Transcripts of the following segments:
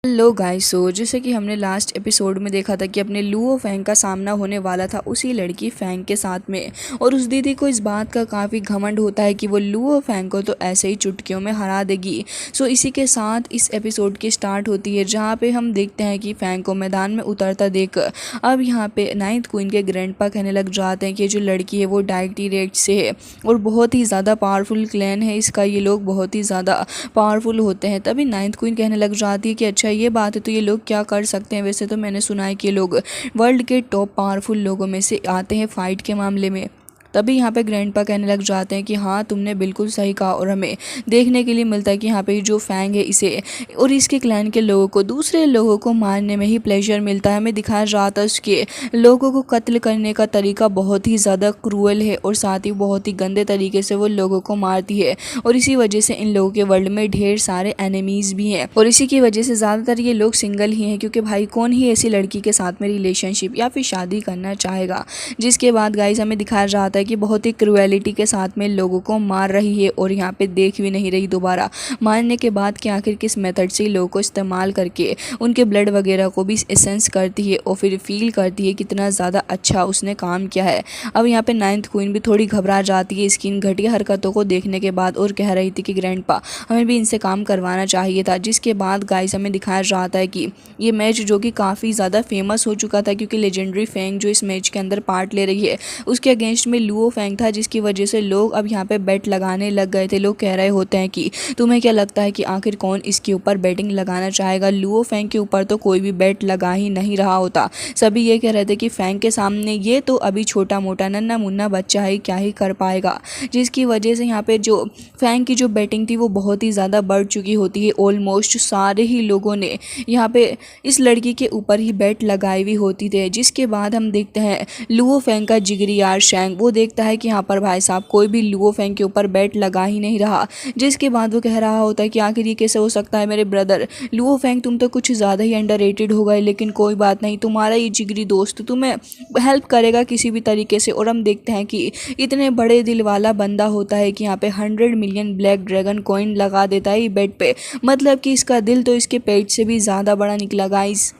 Hello guys. जैसे कि हमने लास्ट एपिसोड में देखा था कि अपने लुओ फैंग का सामना होने वाला था उसी लड़की फैंग के साथ में, और उस दीदी को इस बात का काफ़ी घमंड होता है कि वो लुओ फैंग को तो ऐसे ही चुटकियों में हरा देगी। इसी के साथ इस एपिसोड की स्टार्ट होती है, जहाँ पे हम देखते हैं कि फैंग को मैदान में उतरता देख अब यहाँ पे नाइन्थ क्वीन के ग्रैंडपा कहने लग जाते हैं कि जो लड़की है वो डायटीरेट से है और बहुत ही ज़्यादा पावरफुल क्लैन है इसका, ये लोग बहुत ही ज़्यादा पावरफुल होते हैं। तभी नाइन्थ क्वीन कहने लग जाती है कि अच्छा ये बात है, तो ये लोग क्या कर सकते हैं। वैसे तो मैंने सुना है कि ये लोग वर्ल्ड के टॉप पावरफुल लोगों में से आते हैं फाइट के मामले में। तभी यहाँ पे ग्रैंडपा कहने लग जाते हैं कि हाँ तुमने बिल्कुल सही कहा, और हमें देखने के लिए मिलता है कि यहाँ पे जो फैंग है इसे और इसके क्लैन के लोगों को दूसरे लोगों को मारने में ही प्लेजर मिलता है। हमें दिखाया जाता है उसके लोगों को कत्ल करने का तरीका बहुत ही ज़्यादा क्रूअल है और साथ ही बहुत ही गंदे तरीके से वो लोगों को मारती है, और इसी वजह से इन लोगों के वर्ल्ड में ढेर सारे एनिमीज़ भी हैं, और इसी की वजह से ज़्यादातर ये लोग सिंगल ही हैं, क्योंकि भाई कौन ही ऐसी लड़की के साथ में रिलेशनशिप या फिर शादी करना चाहेगा। जिसके बाद गाइस हमें दिखाया जाता है कि बहुत ही क्रुएलिटी के साथ में लोगों को मार रही है, और यहाँ पे देख भी नहीं रही दोबारा मारने के बाद कि आखिर किस मेथड से लोगों को इस्तेमाल करके उनके ब्लड वगैरह को भी एसेंस करती है और फिर फील करती है कितना ज़्यादा अच्छा उसने काम किया है। अब यहाँ पे नाइन्थ क्वीन भी थोड़ी घबरा जाती है इसकी इन घटिया हरकतों को देखने के बाद, और कह रही थी कि ग्रैंडपा हमें भी इनसे काम करवाना चाहिए था। जिसके बाद गाइस हमें दिखाया जाता है कि ये मैच जो कि काफ़ी ज़्यादा फेमस हो चुका था, क्योंकि लेजेंडरी फैंग जो इस मैच के अंदर पार्ट ले रही है उसके अगेंस्ट में लुओ फैंग था, जिसकी वजह से लोग अब यहाँ पे बेट लगाने लग गए थे। लोग कह रहे होते हैं कि तुम्हें क्या लगता है कि आखिर कौन इसके ऊपर बैटिंग लगाना चाहेगा। लुओ फैंग के ऊपर तो कोई भी बेट लगा ही नहीं रहा होता। सभी ये कह रहे थे कि फैंग के सामने ये तो अभी छोटा मोटा नन्ना मुन्ना बच्चा है, क्या ही कर पाएगा। जिसकी वजह से यहाँ पे जो फैंग की जो बैटिंग थी वो बहुत ही ज़्यादा बढ़ चुकी होती है। ऑलमोस्ट सारे ही लोगों ने यहाँ पे इस लड़की के ऊपर ही बेट लगाई हुई होती थी। जिसके बाद हम देखते हैं लुओ फैंग का जिगरी यार शैंग, वो देखता है कि यहाँ पर भाई साहब कोई भी लुओ फैंग के ऊपर बेट लगा ही नहीं रहा। जिसके बाद वो कह रहा होता है कि आखिर ये कैसे हो सकता है मेरे ब्रदर लुओ फैंग, तुम तो कुछ ज़्यादा ही अंडररेटेड हो गए, लेकिन कोई बात नहीं, तुम्हारा ये जिगरी दोस्त तुम्हें हेल्प करेगा किसी भी तरीके से। और हम देखते हैं कि इतने बड़े दिल वाला बंदा होता है कि यहाँ पे 100 मिलियन ब्लैक ड्रैगन कॉइन लगा देता है बेट पे, मतलब कि इसका दिल तो इसके पेट से भी ज़्यादा बड़ा निकला गाइस।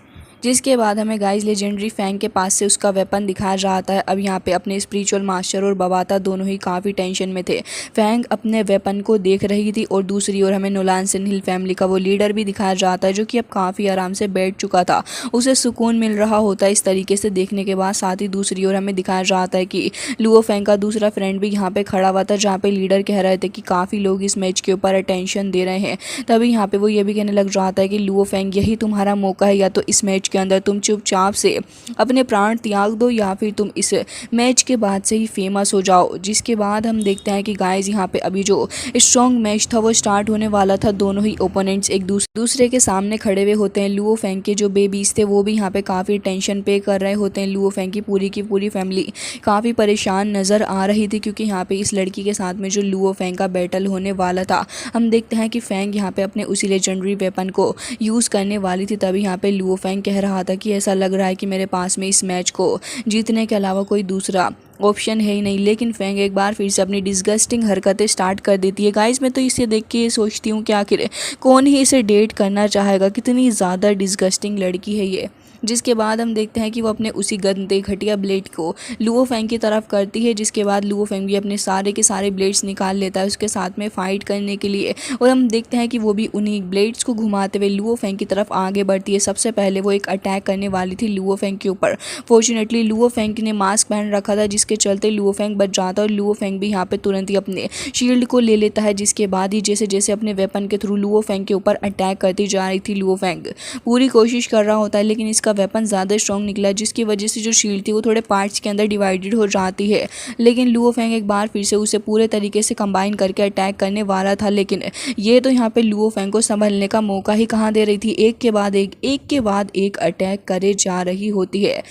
जिसके बाद हमें गाइस लेजेंडरी फैंग के पास से उसका वेपन दिखाया जाता है। अब यहाँ पे अपने स्पिरिचुअल मास्टर और बबाता दोनों ही काफ़ी टेंशन में थे। फैंग अपने वेपन को देख रही थी, और दूसरी ओर हमें नोलान सिन हिल फैमिली का वो लीडर भी दिखाया जाता है, जो कि अब काफ़ी आराम से बैठ चुका था, उसे सुकून मिल रहा होता है इस तरीके से देखने के बाद। साथ ही दूसरी ओर हमें दिखाया जाता है कि लुओ फैंग का दूसरा फ्रेंड भी यहाँ पे खड़ा हुआ था, जहाँ पे लीडर कह रहे थे कि काफ़ी लोग इस मैच के ऊपर अटेंशन दे रहे हैं। तभी यहाँ पे वो ये भी कहने लग जाता है कि लुओ फैंग यही तुम्हारा मौका है, या तो इस मैच के अंदर तुम चुपचाप से अपने प्राण त्याग दो, या फिर तुम इस मैच के बाद से ही फेमस हो जाओ। जिसके बाद हम देखते हैं कि गाइस यहाँ पे अभी जो स्ट्रॉन्ग मैच था वो स्टार्ट होने वाला था। दोनों ही ओपोनेंट्स एक दूसरे के सामने खड़े हुए होते हैं। लुओ फैंग के जो बेबीज थे वो भी यहाँ पे काफ़ी टेंशन पे कर रहे होते हैं। लुओ फैंग की पूरी फैमिली काफ़ी परेशान नज़र आ रही थी, क्योंकि यहाँ पे इस लड़की के साथ में जो लुओ फैंग का बैटल होने वाला था। हम देखते हैं कि फैंग यहाँ पे अपने उसी लेजेंडरी वेपन को यूज़ करने वाली थी। तभी यहाँ पे लुओ फैंग कह रहा था कि ऐसा लग रहा है कि मेरे पास में इस मैच को जीतने के अलावा कोई दूसरा ऑप्शन है ही नहीं। लेकिन फैंग एक बार फिर से अपनी डिस्गस्टिंग हरकतें स्टार्ट कर देती है। गाइस मैं तो इसे देख के ये सोचती हूँ कि आखिर कौन ही इसे डेट करना चाहेगा, कितनी ज़्यादा डिस्गस्टिंग लड़की है ये। जिसके बाद हम देखते हैं कि वो अपने उसी गंदे घटिया ब्लेड को लुओ फैंग की तरफ करती है। जिसके बाद लुओ फैंग भी अपने सारे के सारे ब्लेड्स निकाल लेता है उसके साथ में फ़ाइट करने के लिए, और हम देखते हैं कि वो भी उन्हीं ब्लेड्स को घुमाते हुए लुओ फैंग की तरफ आगे बढ़ती है। सबसे पहले वो एक अटैक करने वाली थी लुओ फैंग के ऊपर। फॉर्चुनेटली लुओ फैंग ने मास्क पहन रखा था, जिसके चलते लुओ फैंग बच जाता है, और लुओ फैंग भी यहाँ पे तुरंत ही अपने शील्ड को ले लेता है। जिसके बाद ही जैसे जैसे अपने वेपन के थ्रू लुओ फैंग के ऊपर अटैक करती जा रही थी, लुओ फैंग पूरी कोशिश कर रहा होता है, लेकिन इसका वेपन ज़्यादा स्ट्रॉन्ग निकला, जिसकी वजह से जो शील्ड थी वो थोड़े पार्ट्स के अंदर डिवाइडेड हो जाती है। लेकिन लुओ फैंग एक बार फिर से उसे पूरे तरीके से कंबाइन करके अटैक करने वाला था, लेकिन ये तो यहाँ पे लुओ फैंग को संभलने का मौका ही कहाँ दे रही थी। एक के बाद एक अटैक करे जा रही होती है।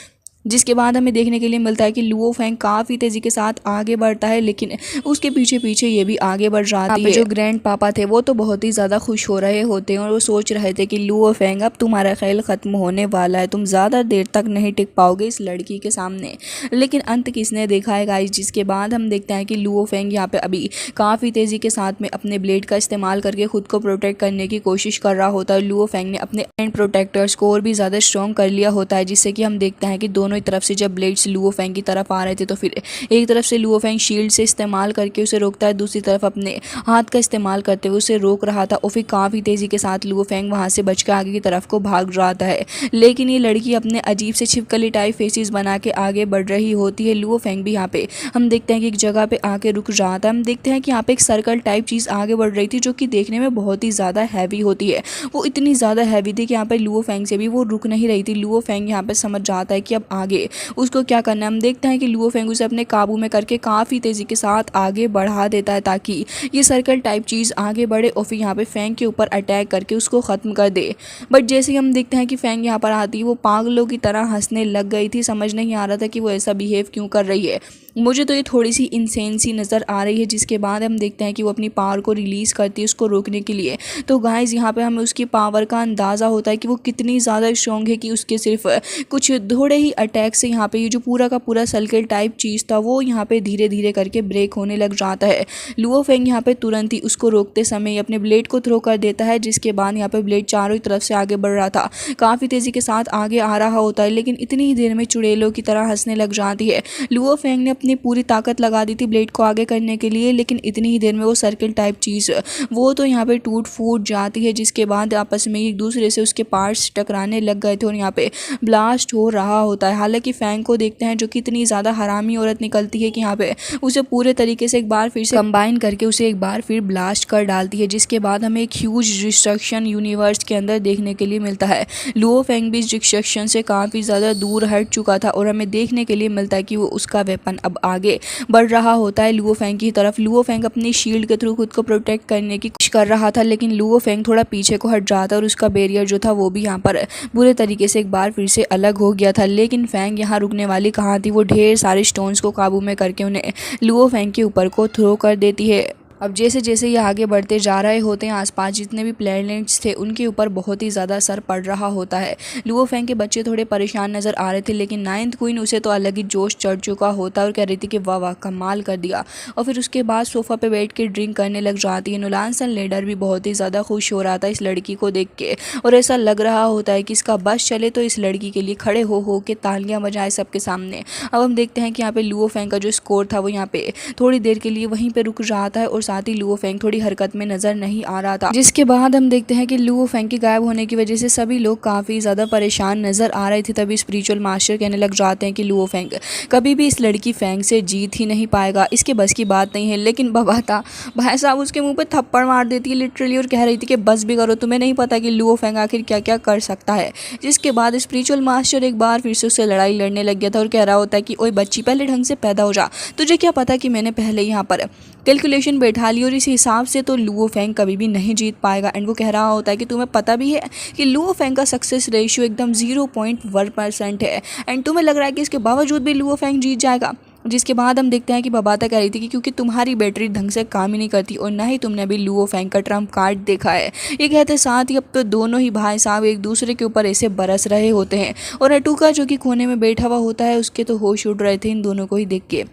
जिसके बाद हमें देखने के लिए मिलता है कि लुओ फेंग काफ़ी तेज़ी के साथ आगे बढ़ता है, लेकिन उसके पीछे पीछे ये भी आगे बढ़ जाती है। जो ग्रैंड पापा थे वो तो बहुत ही ज़्यादा खुश हो रहे होते हैं और वो सोच रहे थे कि लुओ फेंग अब तुम्हारा खेल ख़त्म होने वाला है, तुम ज़्यादा देर तक नहीं टिक पाओगे इस लड़की के सामने। लेकिन अंत किसने देखा है गाइस, जिसके बाद हम देखते हैं कि लुओ फेंग यहाँ पे अभी काफ़ी तेज़ी के साथ में अपने ब्लेड का इस्तेमाल करके खुद को प्रोटेक्ट करने की कोशिश कर रहा होता है। लुओ फेंग ने अपने एंड प्रोटेक्टर्स को और भी ज़्यादा स्ट्रॉन्ग कर लिया होता है, जिससे कि हम देखते हैं कि दोनों ही तरफ से जब ब्लेड्स लुओ फेंग की तरफ आ रहे थे तो फिर एक तरफ से लुओ फेंग शील्ड से इस्तेमाल करके उसे रोकता है, दूसरी तरफ अपने हाथ का इस्तेमाल करते हुए उसे रोक रहा था और फिर काफ़ी तेज़ी के साथ लुओ फेंग वहाँ से बचकर आगे की तरफ को भाग जाता है। लेकिन ये लड़की अपने अजीब से छिपकली टाइप फेसेस बना के आगे बढ़ रही होती है। लुओ फेंग भी यहाँ पे हम देखते हैं कि एक जगह पे आके रुक जाता है। हम देखते हैं कि यहाँ पे एक सर्कल टाइप चीज़ आगे बढ़ रही थी जो कि देखने में बहुत ही ज़्यादा हैवी होती है। वो इतनी ज़्यादा हैवी थी कि यहाँ पे लुओ फेंग से भी वो रुक नहीं रही थी। लुओ फेंग यहाँ पे समझ जाता है कि अब आगे उसको क्या करना है। हम देखते हैं कि लुओ फेंग उसे अपने काबू में करके काफ़ी तेज़ी के साथ आगे बढ़ा देता है ताकि ये सर्कल टाइप चीज़ आगे बढ़े और फिर यहाँ पे फेंग के ऊपर अटैक करके उसको ख़त्म कर दे। बट जैसे ही हम देखते हैं कि फेंग यहाँ पर आती है वो पागलों की तरह हंसने लग गई थी। समझ नहीं आ रहा था कि वो ऐसा बिहेव क्यों कर रही है। मुझे तो ये थोड़ी सी इंसेन सी नज़र आ रही है। जिसके बाद हम देखते हैं कि वो अपनी पावर को रिलीज़ करती है उसको रोकने के लिए। तो गाइस यहाँ पे हमें उसकी पावर का अंदाज़ा होता है कि वो कितनी ज़्यादा स्ट्रॉन्ग है कि उसके सिर्फ कुछ थोड़े ही अटैक से यहाँ पे ये जो पूरा का पूरा सर्कल टाइप चीज़ था वो यहाँ पे धीरे धीरे करके ब्रेक होने लग जाता है। लुओ फेंग यहाँ पे तुरंत ही उसको रोकते समय अपने ब्लेड को थ्रो कर देता है, जिसके बाद यहाँ पे ब्लेड चारों ही तरफ से आगे बढ़ रहा था, काफ़ी तेज़ी के साथ आगे आ रहा होता है। लेकिन इतनी ही देर में चुड़ैलों की तरह हंसने लग जाती है। लुओ फेंग ने अपनी पूरी ताकत लगा दी थी ब्लेड को आगे करने के लिए, लेकिन इतनी ही देर में वो सर्कल टाइप चीज़ वो तो यहाँ पे टूट फूट जाती है, जिसके बाद आपस में एक दूसरे से उसके पार्ट्स टकराने लग गए थे और यहाँ पे ब्लास्ट हो रहा होता है। हालांकि फेंग को देखते हैं जो कि इतनी ज़्यादा हरामी औरत निकलती है कि यहाँ पे उसे पूरे तरीके से एक बार फिर से कंबाइन करके उसे एक बार फिर ब्लास्ट कर डालती है, जिसके बाद हमें एक ह्यूज डिस्ट्रक्शन यूनिवर्स के अंदर देखने के लिए मिलता है। लुओ फेंग भी इस डिस्ट्रक्शन से काफ़ी ज़्यादा दूर हट चुका था और हमें देखने के लिए मिलता है कि वो उसका वेपन अब आगे बढ़ रहा होता है लुओ फेंग की तरफ। लुओ फेंग अपनी शील्ड के थ्रू खुद को प्रोटेक्ट करने की कोशिश कर रहा था, लेकिन लुओ फेंग थोड़ा पीछे को हट जाता और उसका बैरियर जो था वो भी यहाँ पर बुरे तरीके से एक बार फिर से अलग हो गया था। लेकिन फेंग यहाँ रुकने वाली कहाँ थी, वो ढेर सारे स्टोन्स को काबू में करके उन्हें लुओ फेंग के ऊपर को थ्रो कर देती है। अब जैसे जैसे ये आगे बढ़ते जा रहे होते हैं आसपास जितने भी प्लैनेट्स थे उनके ऊपर बहुत ही ज़्यादा असर पड़ रहा होता है। लुओ फेंग के बच्चे थोड़े परेशान नज़र आ रहे थे, लेकिन नाइन्थ क्वीन उसे तो अलग ही जोश चढ़ चुका होता है और कह रही थी कि वाह वाह कमाल कर दिया। और फिर उसके बाद सोफ़ा पे बैठ के ड्रिंक करने लग जाती है। नुलानसन लेडर भी बहुत ही ज़्यादा खुश हो रहा था इस लड़की को देख के और ऐसा लग रहा होता है कि इसका बस चले तो इस लड़की के लिए खड़े हो के तालियां बजाए सबके सामने। अब हम देखते हैं कि यहाँ पे लुओ फेंग का जो स्कोर था वो यहाँ पे थोड़ी देर के लिए वहीं पे रुक जाता है और साथ ही लुओ फेंग थोड़ी हरकत में नजर नहीं आ रहा था। जिसके बाद हम देखते हैं कि लुओ फेंग के गायब होने की वजह से सभी लोग काफ़ी ज़्यादा परेशान नजर आ रहे थे। तभी स्पिरिचुअल मास्टर कहने लग जाते हैं कि लुओ फेंग कभी भी इस लड़की फेंग से जीत ही नहीं पाएगा, इसके बस की बात नहीं है। लेकिन बबाता भाई साहब उसके मुंह पे थप्पड़ मार देती है लिटरली और कह रही थी कि बस भी करो, तुम्हें नहीं पता कि लुओ फेंग आखिर क्या क्या कर सकता है। जिसके बाद स्पिरिचुअल मास्टर एक बार फिर से उससे लड़ाई लड़ने लग गया था और कह रहा होता है कि ओए बच्ची पहले ढंग से पैदा हो जा, तुझे क्या पता कि मैंने पहले यहाँ पर कैलकुलेशन बैठा ली और इस हिसाब से तो लुओ फेंग कभी भी नहीं जीत पाएगा। एंड वो कह रहा होता है कि तुम्हें पता भी है कि लुओ फेंग का सक्सेस रेशियो एकदम 0.1% है एंड तुम्हें लग रहा है कि इसके बावजूद भी लुओ फेंग जीत जाएगा। जिसके बाद हम देखते हैं कि बबाता कह रही थी कि क्योंकि तुम्हारी बैटरी ढंग से काम ही नहीं करती और ना ही तुमने अभी लुओ फेंग का ट्रम्प कार्ड देखा है। ये कहते साथ ही अब तो दोनों ही भाई साहब एक दूसरे के ऊपर ऐसे बरस रहे होते हैं और अटूका जो कि कोने में बैठा हुआ होता है उसके तो होश उड़ रहे थे इन दोनों को ही देख के।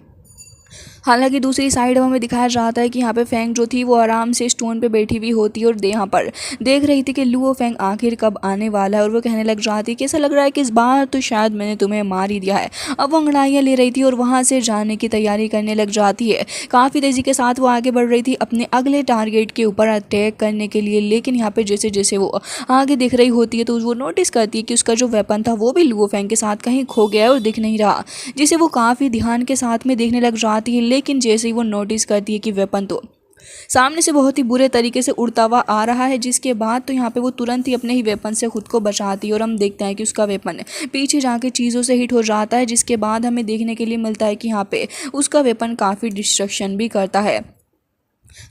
हालांकि दूसरी साइड हमें दिखाया जाता है कि यहाँ पे फेंग जो थी वो आराम से स्टोन पे बैठी हुई होती है और यहाँ पर देख रही थी कि लुओ फेंग आखिर कब आने वाला है और वो कहने लग जाती है कि ऐसा लग रहा है कि इस बार तो शायद मैंने तुम्हें मार ही दिया है। अब वो अंगड़ाइयाँ ले रही थी और वहाँ से जाने की तैयारी करने लग जाती है। काफ़ी तेज़ी के साथ वो आगे बढ़ रही थी अपने अगले टारगेट के ऊपर अटैक करने के लिए। लेकिन यहाँ पर जैसे जैसे वो आगे दिख रही होती है तो वो नोटिस करती है कि उसका जो वेपन था वो भी लुओ फेंग के साथ कहीं खो गया है और दिख नहीं रहा, जिसे वो काफ़ी ध्यान के साथ में देखने लग जाती है। लेकिन जैसे ही वो नोटिस करती है कि वेपन तो सामने से बहुत ही बुरे तरीके से उड़ता हुआ आ रहा है, जिसके बाद तो यहाँ पे वो तुरंत ही अपने ही वेपन से खुद को बचाती है और हम देखते हैं कि उसका वेपन पीछे जाके चीज़ों से हिट हो जाता है। जिसके बाद हमें देखने के लिए मिलता है कि यहाँ पे उसका वेपन काफ़ी डिस्ट्रक्शन भी करता है।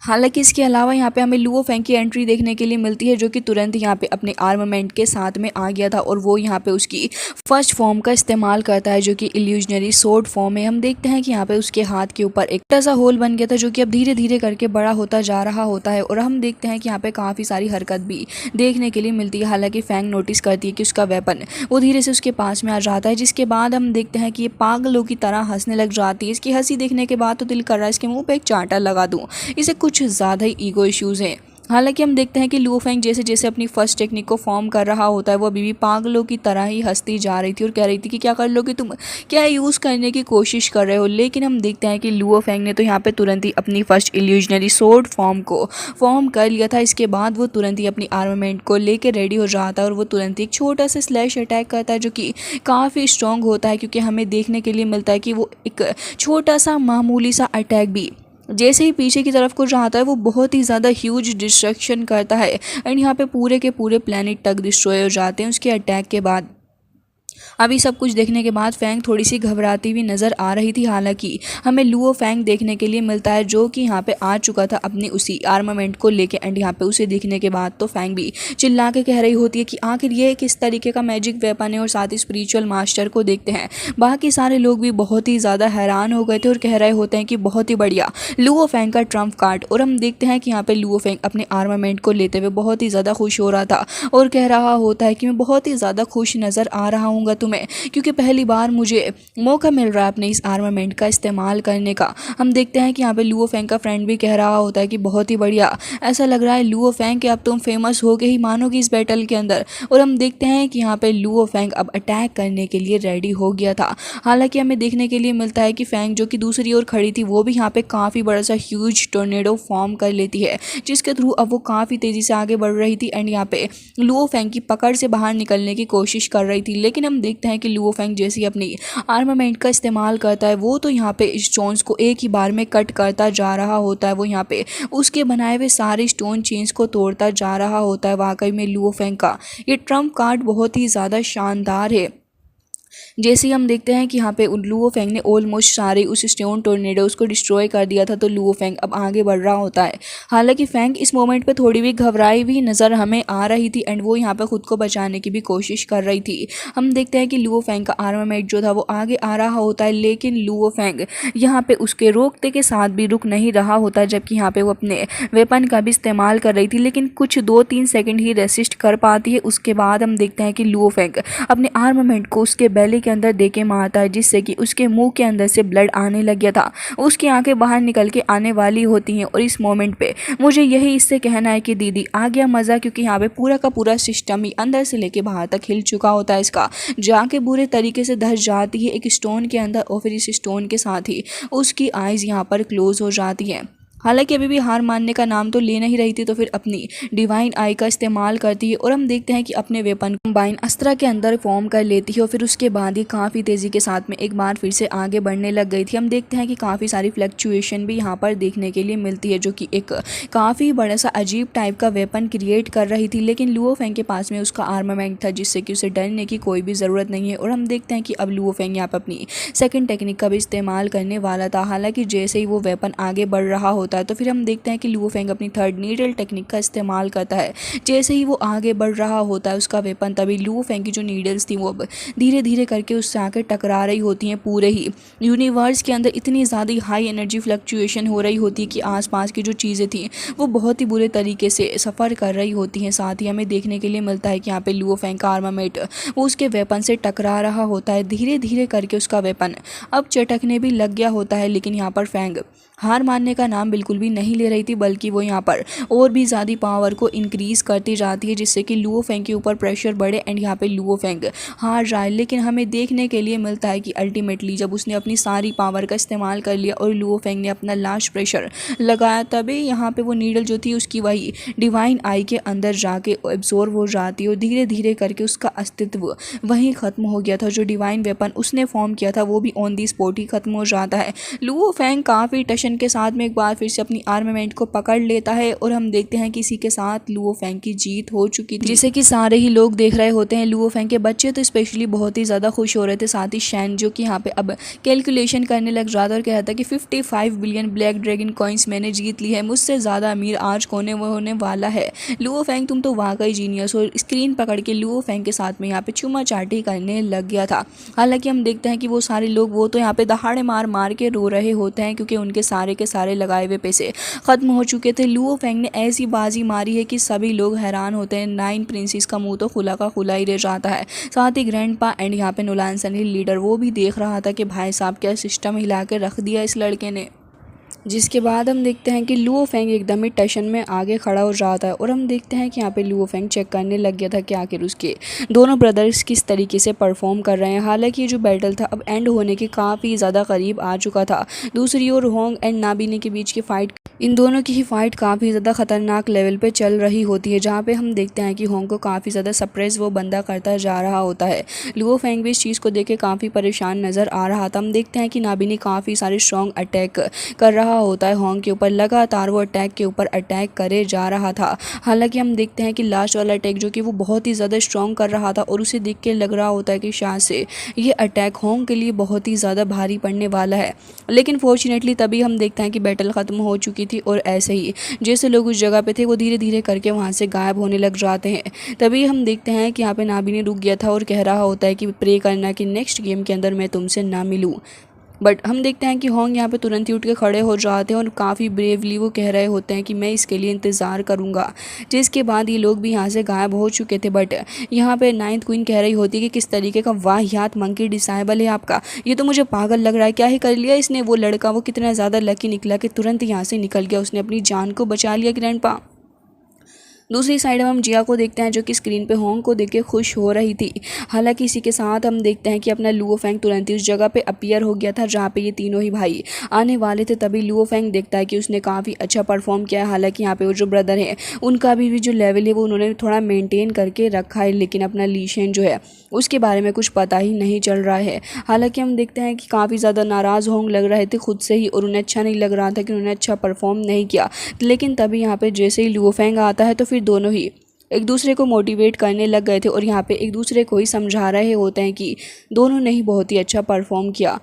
हालांकि इसके अलावा यहाँ पे हमें लुओ फेंग की एंट्री देखने के लिए मिलती है, जो कि तुरंत यहाँ पे अपने आर्मामेंट के साथ में आ गया था और वो यहाँ पे उसकी फर्स्ट फॉर्म का इस्तेमाल करता है, जो कि इल्यूजनरी सोर्ड फॉर्म है। हम देखते हैं कि यहाँ पे उसके हाथ के ऊपर एक छोटा सा होल बन गया था, जो कि अब धीरे धीरे करके बड़ा होता जा रहा होता है और हम देखते हैं कि यहाँ पे काफ़ी सारी हरकत भी देखने के लिए मिलती है। हालांकि फैंग नोटिस करती है कि उसका वेपन वो धीरे से उसके पास में आ जाता है, जिसके बाद हम देखते हैं कि ये पागलों की तरह हंसने लग जाती है। इसकी हंसी देखने के बाद तो दिल कर रहा है इसके मुंह पे एक चांटा लगा दूं, इसे कुछ ज़्यादा ही ईगो इश्यूज़ हैं। हालांकि हम देखते हैं कि लुओ फेंग जैसे जैसे अपनी फर्स्ट टेक्निक को फॉर्म कर रहा होता है, वो अभी भी पागलों की तरह ही हंसती जा रही थी और कह रही थी कि क्या कर लोगे तुम, क्या यूज़ करने की कोशिश कर रहे हो। लेकिन हम देखते हैं कि लुओ फेंग ने तो यहाँ पे तुरंत ही अपनी फर्स्ट इल्यूजनरी सोर्ड फॉर्म को फॉर्म कर लिया था। इसके बाद वो तुरंत ही अपनी आर्मामेंट को लेकर रेडी हो जाता है और वो तुरंत ही एक छोटा सा स्लैश अटैक करता है, जो कि काफ़ी स्ट्रॉन्ग होता है, क्योंकि हमें देखने के लिए मिलता है कि वो एक छोटा सा मामूली सा अटैक भी जैसे ही पीछे की तरफ को जाता है वो बहुत ही ज़्यादा ह्यूज डिस्ट्रक्शन करता है एंड यहाँ पे पूरे के पूरे प्लेनेट तक डिस्ट्रॉय हो जाते हैं उसके अटैक के बाद। अभी सब कुछ देखने के बाद फैंग थोड़ी सी घबराती हुई नज़र आ रही थी। हालांकि हमें लुओ फेंग देखने के लिए मिलता है, जो कि यहाँ पे आ चुका था अपनी उसी आर्मामेंट को लेके एंड यहाँ पे उसे देखने के बाद तो फैंग भी चिल्ला के कह रही होती है कि आखिर ये किस तरीके का मैजिक वेपन है, और साथ ही स्पिरिचुअल मास्टर को देखते हैं बाकी सारे लोग भी बहुत ही ज़्यादा हैरान हो गए थे और कह रहे होते हैं कि बहुत ही बढ़िया लुओ फेंग का ट्रम्प कार्ड। और हम देखते हैं कि यहाँ पे लुओ फेंग अपने आर्मामेंट को लेते हुए बहुत ही ज़्यादा खुश हो रहा था और कह रहा होता है कि मैं बहुत ही ज़्यादा खुश नज़र आ रहा हूँ तुम्हें, क्योंकि पहली बार मुझे मौका मिल रहा है अपने इस आर्मामेंट का इस्तेमाल करने का। हम देखते हैं कि यहाँ पे लुओ फेंग का फ्रेंड भी कह रहा होता है कि बहुत ही बढ़िया, ऐसा लग रहा है लुओ फेंग कि अब तुम फेमस हो के ही मानोगे इस बैटल के अंदर। और हम देखते हैं कि यहाँ पे लुओ फेंग अब अटैक करने के लिए रेडी हो गया था। हालांकि हमें देखने के लिए मिलता है कि फेंग जो कि दूसरी ओर खड़ी थी वो भी यहाँ पे काफ़ी बड़ा सा ह्यूज टोर्नेडो फॉर्म कर लेती है, जिसके थ्रू अब वो काफ़ी तेज़ी से आगे बढ़ रही थी एंड यहाँ पे लुओ फेंग की पकड़ से बाहर निकलने की कोशिश कर रही थी। लेकिन हम देखते हैं कि लुओ फेंग जैसे ही अपनी आर्मामेंट का इस्तेमाल करता है वो तो यहाँ पे स्टोन्स को एक ही बार में कट करता जा रहा होता है। वो यहाँ पे उसके बनाए हुए सारे स्टोन चेन्स को तोड़ता जा रहा होता है। वाकई में लुओ फेंग का ये ट्रम्प कार्ड बहुत ही ज़्यादा शानदार है। जैसे ही हम देखते हैं कि यहाँ पे लुओ फेंग ने ऑलमोस्ट सारे उस स्टोन टोर्नेडोज को डिस्ट्रॉय कर दिया था, तो लुओ फेंग अब आगे बढ़ रहा होता है। हालांकि फेंग इस मोमेंट पे थोड़ी भी घबराई हुई नज़र हमें आ रही थी एंड वो यहाँ पे खुद को बचाने की भी कोशिश कर रही थी। हम देखते हैं कि लुओ फेंग का आर्मामेंट जो था वो आगे आ रहा होता है, लेकिन लुओ फेंग यहाँ पे उसके रोकते के साथ भी रुक नहीं रहा होता, जबकि यहाँ पे वो अपने वेपन का भी इस्तेमाल कर रही थी, लेकिन कुछ 2-3 सेकेंड ही रेसिस्ट कर पाती है। उसके बाद हम देखते हैं कि लुओ फेंग अपने आर्मामेंट को उसके बेली के अंदर दे के मारता है, जिससे कि उसके मुंह के अंदर से ब्लड आने लग गया था, उसकी आंखें बाहर निकल के आने वाली होती हैं। और इस मोमेंट पे मुझे यही इससे कहना है कि दीदी आ गया मज़ा, क्योंकि यहाँ पे पूरा का पूरा सिस्टम ही अंदर से लेके बाहर तक हिल चुका होता है। इसका जाके बुरे तरीके से धस जाती है एक स्टोन के अंदर और फिर इस स्टोन के साथ ही उसकी आइज़ यहाँ पर क्लोज हो जाती है। हालांकि अभी भी हार मानने का नाम तो ले नहीं रही थी, तो फिर अपनी डिवाइन आई का इस्तेमाल करती है और हम देखते हैं कि अपने वेपन कंबाइन अस्त्रा के अंदर फॉर्म कर लेती है और फिर उसके बाद ही काफ़ी तेज़ी के साथ में एक बार फिर से आगे बढ़ने लग गई थी। हम देखते हैं कि काफ़ी सारी फ्लक्चुएशन भी यहाँ पर देखने के लिए मिलती है, जो कि एक काफ़ी बड़ा सा अजीब टाइप का वेपन क्रिएट कर रही थी। लेकिन लुओ फेंग के पास में उसका आर्मामेंट था, जिससे कि उसे डरने की कोई भी ज़रूरत नहीं है। और हम देखते हैं कि अब लुओ फेंग यहाँ पर अपनी सेकेंड टेक्निक का भी इस्तेमाल करने वाला था। हालांकि जैसे ही वो वेपन आगे बढ़ रहा होता है तो फिर हम देखते हैं कि लुओ फेंग अपनी थर्ड नीडल टेक्निक का इस्तेमाल करता है। जैसे ही वो आगे बढ़ रहा होता है उसका वेपन, तभी लुओ फेंग की जो नीडल्स थी वो अब धीरे धीरे करके उससे आके टकरा रही होती हैं। पूरे ही यूनिवर्स के अंदर इतनी ज़्यादा हाई एनर्जी फ्लक्चुएशन हो रही होती है कि आसपास की जो चीज़ें थी वो बहुत ही बुरे तरीके से सफ़र कर रही होती हैं। साथ ही हमें देखने के लिए मिलता है कि यहाँ पे लुओ फेंग का आर्मामेंट वो उसके वेपन से टकरा रहा होता है। धीरे धीरे करके उसका वेपन अब चटकने भी लग गया होता है, लेकिन यहाँ पर फेंग हार मानने का नाम बिल्कुल भी नहीं ले रही थी, बल्कि वो यहाँ पर और भी ज़्यादा पावर को इंक्रीज़ करती जाती है, जिससे कि लुओ फेंग के ऊपर प्रेशर बढ़े एंड यहाँ पे लुओ फेंग हार जाए। लेकिन हमें देखने के लिए मिलता है कि अल्टीमेटली जब उसने अपनी सारी पावर का इस्तेमाल कर लिया और लुओ फेंग ने अपना लास्ट प्रेशर लगाया, तभी यहाँ पे वो नीडल जो थी उसकी वही डिवाइन आई के अंदर जाके एब्जॉर्व हो जाती है और धीरे धीरे करके उसका अस्तित्व वहीं ख़त्म हो गया था। जो डिवाइन वेपन उसने फॉर्म किया था वो भी ऑन दी स्पॉट ही ख़त्म हो जाता है। लुओ फेंग काफ़ी टशन के साथ में एक बार फिर फिर से अपनी आर्मामेंट को पकड़ लेता है और हम देखते हैं कि इसी के साथ लुओ फेंग की जीत हो चुकी थी, जिसे कि सारे ही लोग देख रहे होते हैं। लुओ फेंग के बच्चे तो स्पेशली बहुत ही ज़्यादा खुश हो रहे थे, साथ ही शैन जो कि यहाँ पे अब कैलकुलेशन करने लग रहा था और कह रहा था कि 55 बिलियन ब्लैक ड्रैगन कॉइन्स मैंने जीत ली है, मुझसे ज़्यादा अमीर आज कौन होने वाला है। लुओ फेंग तुम तो वाकई जीनियस हो। स्क्रीन पकड़ के लुओ फेंग के साथ में यहाँ पे चुमा चाटी करने लग गया था। हालांकि हम देखते हैं कि वो सारे लोग वो तो यहाँ पे दहाड़े मार मार के रो रहे होते हैं, क्योंकि उनके सारे के सारे लगाए हुए पैसे ख़त्म हो चुके थे। लुओ फेंग ने ऐसी बाजी मारी है कि सभी लोग हैरान होते हैं। 9 प्रिंसेस का मुंह तो खुला का खुला ही रह जाता है। साथ ही ग्रैंडपा एंड यहाँ पे नोलान सनी लीडर वो भी देख रहा था कि भाई साहब क्या सिस्टम हिला के रख दिया इस लड़के ने। जिसके बाद हम देखते हैं कि लुओ फेंग एकदम ही टशन में आगे खड़ा हो जाता है और हम देखते हैं कि यहाँ पे लुओ फेंग चेक करने लग गया था कि आखिर उसके दोनों ब्रदर्स किस तरीके से परफॉर्म कर रहे हैं। हालांकि ये जो बैटल था अब एंड होने के काफ़ी ज़्यादा करीब आ चुका था। दूसरी ओर होंग एंड नाबिने के बीच की फाइट, इन दोनों की ही फाइट काफ़ी ज़्यादा खतरनाक लेवल पे चल रही होती है, जहाँ पे हम देखते हैं कि होंग को काफ़ी ज़्यादा सप्रेस वो बंदा करता जा रहा होता है। लुओ फेंग भी इस चीज़ को देख के काफ़ी परेशान नज़र आ रहा था। हम देखते हैं कि नाबिनी काफ़ी सारे स्ट्रॉन्ग अटैक कर रहा होता है होंग के ऊपर, लगातार वो अटैक के ऊपर अटैक करे जा रहा था। हालांकि हम देखते हैं कि लास्ट वाला अटैक जो कि वो बहुत ही ज़्यादा स्ट्रॉन्ग कर रहा था और उसे देख के लग रहा होता है कि शायद से ये अटैक होंग के लिए बहुत ही ज़्यादा भारी पड़ने वाला है। लेकिन फॉर्चुनेटली तभी हम देखते हैं कि बैटल ख़त्म हो चुकी थी और ऐसे ही जैसे लोग उस जगह पे थे वो धीरे धीरे करके वहाँ से गायब होने लग जाते हैं। तभी हम देखते हैं कि यहाँ पे नाबिनी रुक गया था और कह रहा होता है कि प्रे करना कि नेक्स्ट गेम के अंदर मैं तुमसे ना मिलूँ। बट हम देखते हैं कि होंग यहाँ पे तुरंत ही उठ के खड़े हो जाते हैं और काफ़ी ब्रेवली वो कह रहे होते हैं कि मैं इसके लिए इंतज़ार करूँगा। जिसके बाद ये लोग भी यहाँ से गायब हो चुके थे। बट यहाँ पे 9th क्वीन कह रही होती है कि किस तरीके का वाहियात मंकी डिसाइबल है आपका, ये तो मुझे पागल लग रहा है, क्या ही कर लिया इसने। वो लड़का वो कितना ज़्यादा लकी निकला कि तुरंत यहाँ से निकल गया, उसने अपनी जान को बचा लिया ग्रैंडपा। दूसरी साइड में हम जिया को देखते हैं जो कि स्क्रीन पे होंग को देख के खुश हो रही थी। हालांकि इसी के साथ हम देखते हैं कि अपना लुओ फेंग तुरंत ही उस जगह पे अपीयर हो गया था जहाँ पे ये तीनों ही भाई आने वाले थे। तभी लुओ फेंग देखता है कि उसने काफ़ी अच्छा परफॉर्म किया है। हालांकि यहाँ पे वो जो ब्रदर हैं उनका भी जो लेवल है वो उन्होंने थोड़ा मेनटेन करके रखा है, लेकिन अपना ली शेन जो है उसके बारे में कुछ पता ही नहीं चल रहा है। हालांकि हम देखते हैं कि काफ़ी ज़्यादा नाराज़ होंग लग रहे थे खुद से ही और उन्हें अच्छा नहीं लग रहा था कि उन्होंने अच्छा परफॉर्म नहीं किया। लेकिन तभी यहाँ पे जैसे ही लुओ फेंग आता है तो फिर दोनों ही एक दूसरे को मोटिवेट करने लग गए थे और यहाँ पे एक दूसरे को ही समझा रहे होते हैं कि दोनों ने ही बहुत ही अच्छा परफॉर्म किया।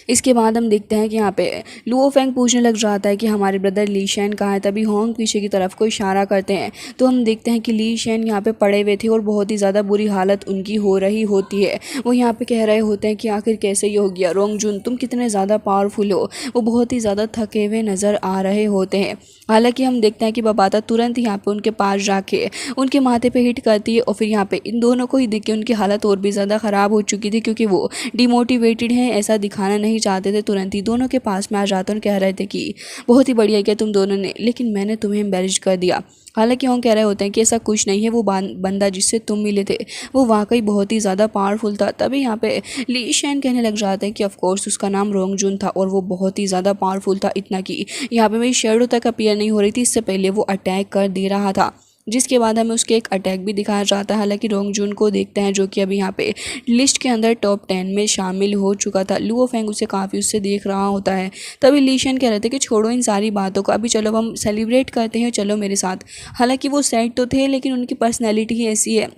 इसके बाद हम देखते हैं कि यहाँ पे लुओ फेंग पूछने लग जाता है कि हमारे ब्रदर ली शेन कहाँ है। तभी होंग पीछे की तरफ को इशारा करते हैं तो हम देखते हैं कि ली शेन यहाँ पे पड़े हुए थे और बहुत ही ज़्यादा बुरी हालत उनकी हो रही होती है। वो यहाँ पे कह रहे होते हैं कि आखिर कैसे ये हो गया, रोंगजुन तुम कितने ज़्यादा पावरफुल हो। वो बहुत ही ज़्यादा थके हुए नज़र आ रहे होते हैं। हालांकि हम देखते हैं कि बबाता तुरंत यहाँ पे उनके पास जाके उनके माथे पे हिट करती है और फिर यहाँ पे इन दोनों को ही देख के उनकी हालत और भी ज़्यादा ख़राब हो चुकी थी, क्योंकि वो डिमोटिवेटेड हैं, ऐसा दिखाना नहीं चाहते थे। तुरंत ही दोनों के पास में आ जाते और कह रहे थे कि बहुत ही बढ़िया किया तुम दोनों ने, लेकिन मैंने तुम्हें एम्बैरेज कर दिया। हालांकि हम कह रहे होते हैं कि ऐसा कुछ नहीं है, वो बंदा जिससे तुम मिले थे वो वाकई बहुत ही ज़्यादा पावरफुल था। तभी यहाँ पे ली शेन कहने लग जाते हैं कि ऑफकोर्स उसका नाम रोंगजुन था और वो बहुत ही ज़्यादा पावरफुल था, इतना कि यहाँ पे मेरी शेडो तक अपीयर नहीं हो रही थी, इससे पहले वो अटैक कर दे रहा था। जिसके बाद हमें उसके एक अटैक भी दिखाया जाता है। हालांकि रोंगजुन को देखते हैं जो कि अभी यहाँ पे लिस्ट के अंदर टॉप 10 में शामिल हो चुका था। लुओ फेंग उसे काफ़ी उससे देख रहा होता है। तभी ली शेन कह रहे थे कि छोड़ो इन सारी बातों को, अभी चलो हम सेलिब्रेट करते हैं, चलो मेरे साथ। हालांकि वो सैड तो थे लेकिन उनकी पर्सनैलिटी ही ऐसी है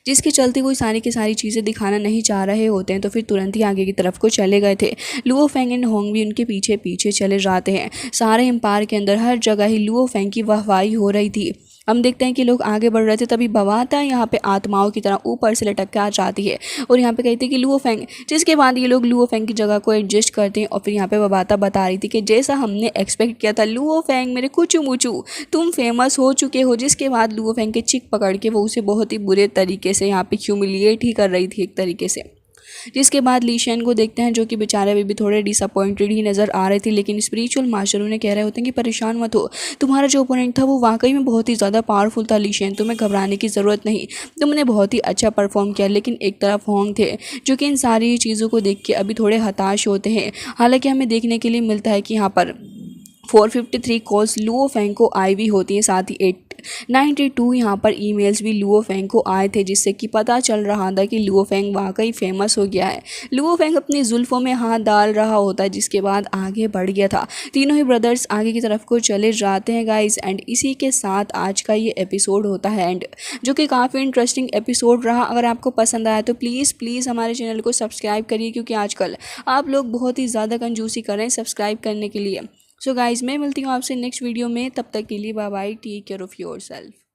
जिसके चलते वो सारी की सारी चीज़ें दिखाना नहीं चाह रहे होते हैं। तो फिर तुरंत ही आगे की तरफ को चले गए थे। लुओ फेंग एंड होंग भी उनके पीछे पीछे चले जाते हैं। सारे एम्पायर के अंदर हर जगह ही लुओ फेंग की वाहवाही हो रही थी। हम देखते हैं कि लोग आगे बढ़ रहे थे। तभी बवाता यहाँ पे आत्माओं की तरह ऊपर से लटक के आ जाती है और यहाँ पे कहती है कि लुओ फेंग, जिसके बाद ये लोग लुओ फेंग की जगह को एडजस्ट करते हैं। और फिर यहाँ पे बवाता बता रही थी कि जैसा हमने एक्सपेक्ट किया था लुओ फेंग मेरे कुचू मुचू तुम फेमस हो चुके हो। जिसके बाद लुओ फेंग के चिक पकड़ के वो उसे बहुत ही बुरे तरीके से यहाँ पे ह्यूमिलिएट ही कर रही थी एक तरीके से। जिसके बाद ली शेन को देखते हैं जो कि बेचारे अभी भी थोड़े डिसअपॉइंटेड ही नज़र आ रहे थे। लेकिन स्पिरिचुअल मास्टर उन्हें कह रहे होते हैं कि परेशान मत हो, तुम्हारा जो ओपोनेंट था वो वाकई में बहुत ही ज़्यादा पावरफुल था ली शेन, तुम्हें घबराने की ज़रूरत नहीं, तुमने बहुत ही अच्छा परफॉर्म किया। लेकिन एक तरफ होंग थे जो कि इन सारी चीज़ों को देख के अभी थोड़े हताश होते हैं। हालांकि हमें देखने के लिए मिलता है कि यहाँ पर 453 कॉल्स लुओ फेंग को आई भी होती है, साथ ही 92 यहाँ पर ईमेल्स भी लुओ फेंग को आए थे, जिससे कि पता चल रहा था कि लुओ फेंग वाकई फेमस हो गया है। लुओ फेंग अपनी जुल्फों में हाथ डाल रहा होता है, जिसके बाद आगे बढ़ गया था। तीनों ही ब्रदर्स आगे की तरफ को चले जाते हैं गाइस, एंड इसी के साथ आज का ये एपिसोड होता है एंड जो कि काफ़ी इंटरेस्टिंग एपिसोड रहा। अगर आपको पसंद आया तो प्लीज़ हमारे चैनल को सब्सक्राइब करिए, क्योंकि आजकल आप लोग बहुत ही ज़्यादा कंजूसी कर रहे हैं सब्सक्राइब करने के लिए। सो गाइज मैं मिलती हूँ आपसे नेक्स्ट वीडियो में, तब तक के लिए bye bye, take care of your self.